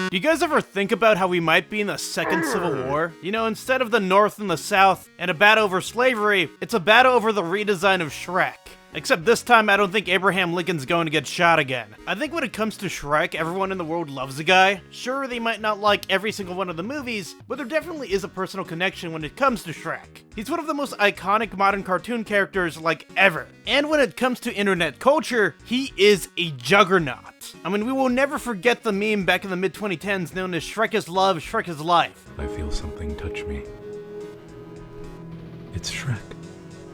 Do you guys ever think about how we might be in the second Civil War? You know, instead of the North and the South and a battle over slavery, it's a battle over the redesign of Shrek. Except this time, I don't think Abraham Lincoln's going to get shot again. I think when it comes to Shrek, everyone in the world loves the guy. Sure, they might not like every single one of the movies, but there definitely is a personal connection when it comes to Shrek. He's one of the most iconic modern cartoon characters like ever. And when it comes to internet culture, he is a juggernaut. I mean, we will never forget the meme back in the mid-2010s known as Shrek is love, Shrek is life. I feel something touch me. It's Shrek.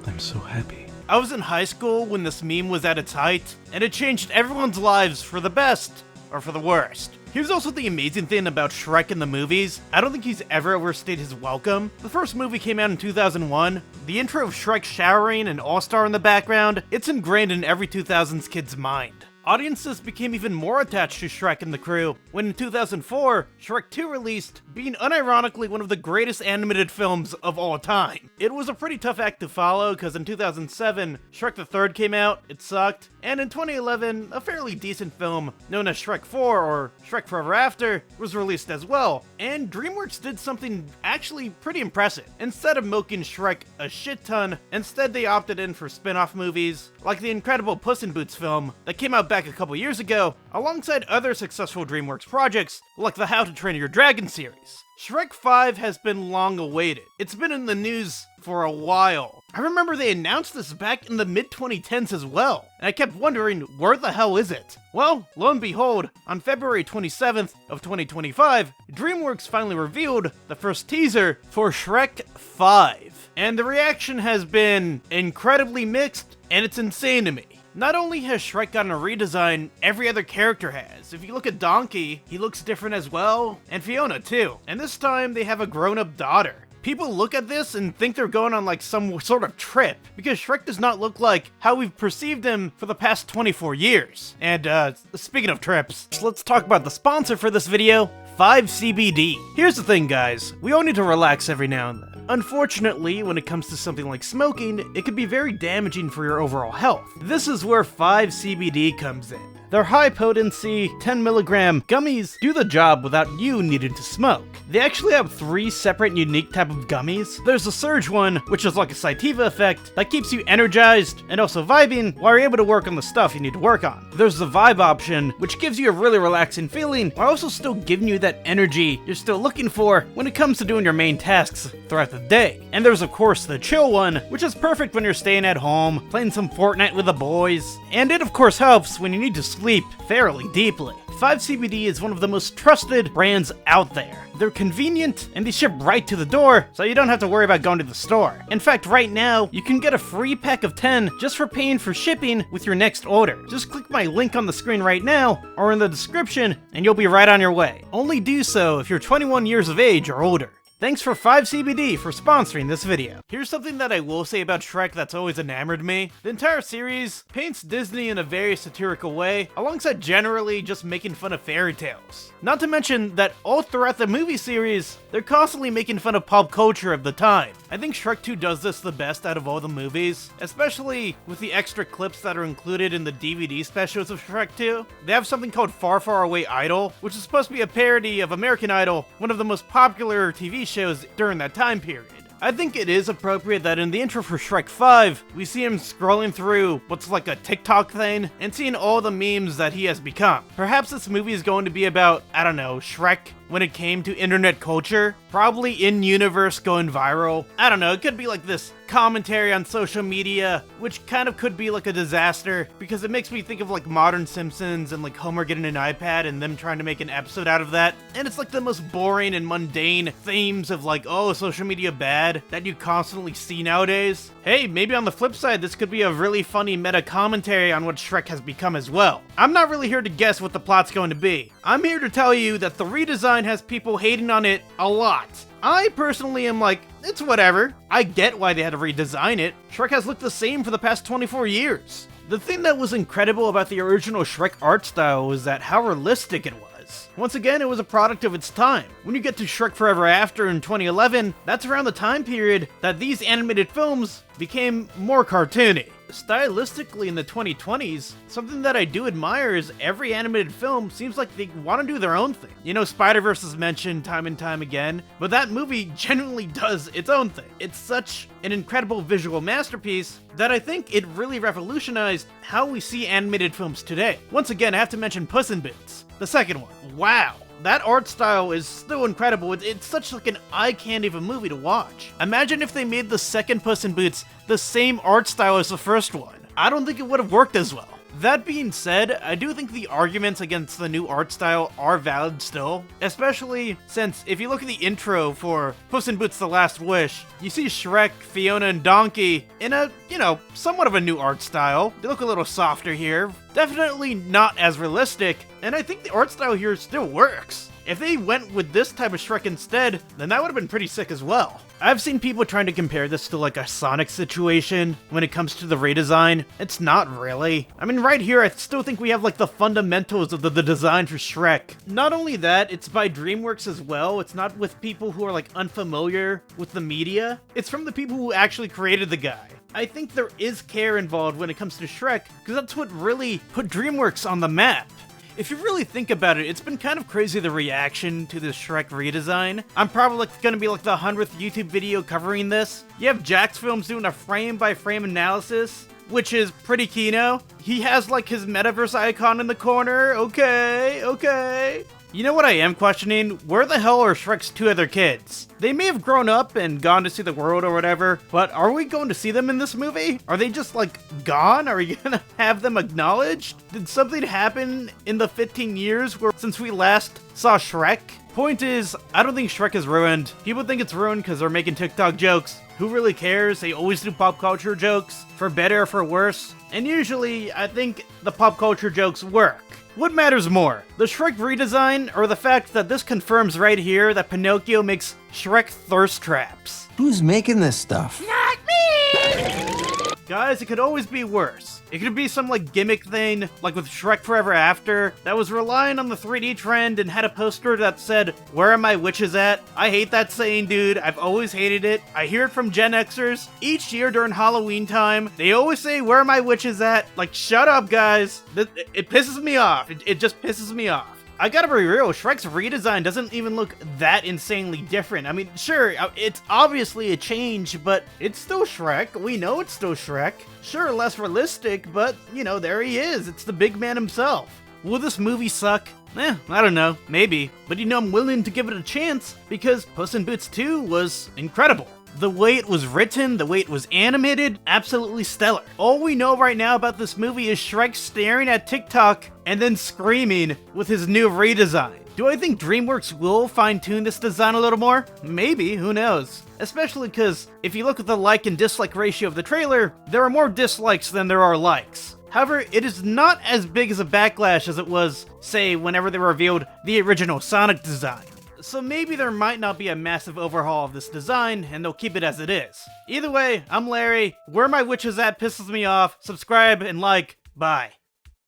I'm so happy. I was in high school when this meme was at its height, and it changed everyone's lives for the best, or for the worst. Here's also the amazing thing about Shrek in the movies. I don't think he's ever overstayed his welcome. The first movie came out in 2001. The intro of Shrek showering and All-Star in the background, it's ingrained in every 2000s kid's mind. Audiences became even more attached to Shrek and the crew when in 2004, Shrek 2 released, being unironically one of the greatest animated films of all time. It was a pretty tough act to follow because in 2007, Shrek the Third came out, it sucked, and in 2011, a fairly decent film known as Shrek 4 or Shrek Forever After was released as well, and DreamWorks did something actually pretty impressive. Instead of milking Shrek a shit ton, instead they opted in for spin-off movies like the incredible Puss in Boots film that came out back a couple years ago, alongside other successful DreamWorks projects like the How to Train Your Dragon series. Shrek 5 has been long awaited. It's been in the news for a while. I remember they announced this back in the mid-2010s as well, and I kept wondering, where the hell is it? Well, lo and behold, on February 27th of 2025, DreamWorks finally revealed the first teaser for Shrek 5. And the reaction has been incredibly mixed, and it's insane to me. Not only has Shrek gotten a redesign, every other character has. If you look at Donkey, he looks different as well, and Fiona too. And this time, they have a grown-up daughter. People look at this and think they're going on like some sort of trip, because Shrek does not look like how we've perceived him for the past 24 years. And speaking of trips, let's talk about the sponsor for this video, 5CBD. Here's the thing, guys, we all need to relax every now and then. Unfortunately, when it comes to something like smoking, it can be very damaging for your overall health. This is where 5CBD comes in. Their high-potency, 10mg gummies do the job without you needing to smoke. They actually have 3 separate and unique type of gummies. There's the Surge one, which is like a sativa effect that keeps you energized and also vibing while you're able to work on the stuff you need to work on. There's the Vibe option, which gives you a really relaxing feeling while also still giving you that energy you're still looking for when it comes to doing your main tasks throughout the day. And there's of course the Chill one, which is perfect when you're staying at home, playing some Fortnite with the boys. And it of course helps when you need to sleep fairly deeply. 5CBD is one of the most trusted brands out there. They're convenient, and they ship right to the door, so you don't have to worry about going to the store. In fact, right now, you can get a free pack of 10 just for paying for shipping with your next order. Just click my link on the screen right now, or in the description, and you'll be right on your way. Only do so if you're 21 years of age or older. Thanks for 5CBD for sponsoring this video. Here's something that I will say about Shrek that's always enamored me. The entire series paints Disney in a very satirical way, alongside generally just making fun of fairy tales. Not to mention that all throughout the movie series, they're constantly making fun of pop culture of the time. I think Shrek 2 does this the best out of all the movies, especially with the extra clips that are included in the DVD specials of Shrek 2. They have something called Far Far Away Idol, which is supposed to be a parody of American Idol, one of the most popular TV shows during that time period. I think it is appropriate that in the intro for Shrek 5, we see him scrolling through what's like a TikTok thing and seeing all the memes that he has become. Perhaps this movie is going to be about, I don't know, Shrek when it came to internet culture, probably in-universe going viral. I don't know, it could be like this commentary on social media, which kind of could be like a disaster, because it makes me think of like modern Simpsons and like Homer getting an iPad and them trying to make an episode out of that. And it's like the most boring and mundane themes of like, oh, social media bad, that you constantly see nowadays. Hey, maybe on the flip side, this could be a really funny meta commentary on what Shrek has become as well. I'm not really here to guess what the plot's going to be. I'm here to tell you that the redesign has people hating on it a lot. I personally am like, it's whatever. I get why they had to redesign it. Shrek has looked the same for the past 24 years. The thing that was incredible about the original Shrek art style was that how realistic it was. Once again, it was a product of its time. When you get to Shrek Forever After in 2011, that's around the time period that these animated films became more cartoony. Stylistically in the 2020s, something that I do admire is every animated film seems like they want to do their own thing. You know, Spider-Verse is mentioned time and time again, but that movie genuinely does its own thing. It's such an incredible visual masterpiece that I think it really revolutionized how we see animated films today. Once again, I have to mention Puss in Boots, the second one. Wow. That art style is still incredible. It's such like an eye candy of a movie to watch. Imagine if they made the second Puss in Boots the same art style as the first one. I don't think it would have worked as well. That being said, I do think the arguments against the new art style are valid still, especially since if you look at the intro for Puss in Boots: The Last Wish, you see Shrek, Fiona, and Donkey in a, somewhat of a new art style. They look a little softer here, definitely not as realistic, and I think the art style here still works. If they went with this type of Shrek instead, then that would have been pretty sick as well. I've seen people trying to compare this to like a Sonic situation when it comes to the redesign. It's not really. I mean, right here, I still think we have like the fundamentals of the design for Shrek. Not only that, it's by DreamWorks as well. It's not with people who are like unfamiliar with the media. It's from the people who actually created the guy. I think there is care involved when it comes to Shrek, because that's what really put DreamWorks on the map. If you really think about it, it's been kind of crazy the reaction to this Shrek redesign. I'm probably gonna be like the 100th YouTube video covering this. You have Jax Films doing a frame-by-frame analysis, which is pretty kino. He has like his metaverse icon in the corner. Okay. You know what I am questioning? Where the hell are Shrek's two other kids? They may have grown up and gone to see the world or whatever, but are we going to see them in this movie? Are they just like gone? Are we gonna have them acknowledged? Did something happen in the 15 years since we last saw Shrek? Point is, I don't think Shrek is ruined. People think it's ruined because they're making TikTok jokes. Who really cares? They always do pop culture jokes, for better or for worse. And usually, I think the pop culture jokes work. What matters more, the Shrek redesign or the fact that this confirms right here that Pinocchio makes Shrek thirst traps? Who's making this stuff? Not me! Guys, it could always be worse. It could be some like gimmick thing, like with Shrek Forever After, that was relying on the 3D trend and had a poster that said, "Where are my witches at?" I hate that saying, dude. I've always hated it. I hear it from Gen Xers. Each year during Halloween time, they always say, "Where are my witches at?" Like, shut up, guys. It pisses me off. It just pisses me off. I gotta be real, Shrek's redesign doesn't even look that insanely different. I mean, sure, it's obviously a change, but it's still Shrek. We know it's still Shrek. Sure, less realistic, but, there he is. It's the big man himself. Will this movie suck? I don't know. Maybe. But I'm willing to give it a chance, because Puss in Boots 2 was incredible. The way it was written, the way it was animated, absolutely stellar. All we know right now about this movie is Shrek staring at TikTok and then screaming with his new redesign. Do I think DreamWorks will fine-tune this design a little more? Maybe, who knows? Especially because if you look at the like and dislike ratio of the trailer, there are more dislikes than there are likes. However, it is not as big as a backlash as it was, say, whenever they revealed the original Sonic design. So maybe there might not be a massive overhaul of this design, and they'll keep it as it is. Either way, I'm Larry. Where my witches at pisses me off. Subscribe and like. Bye.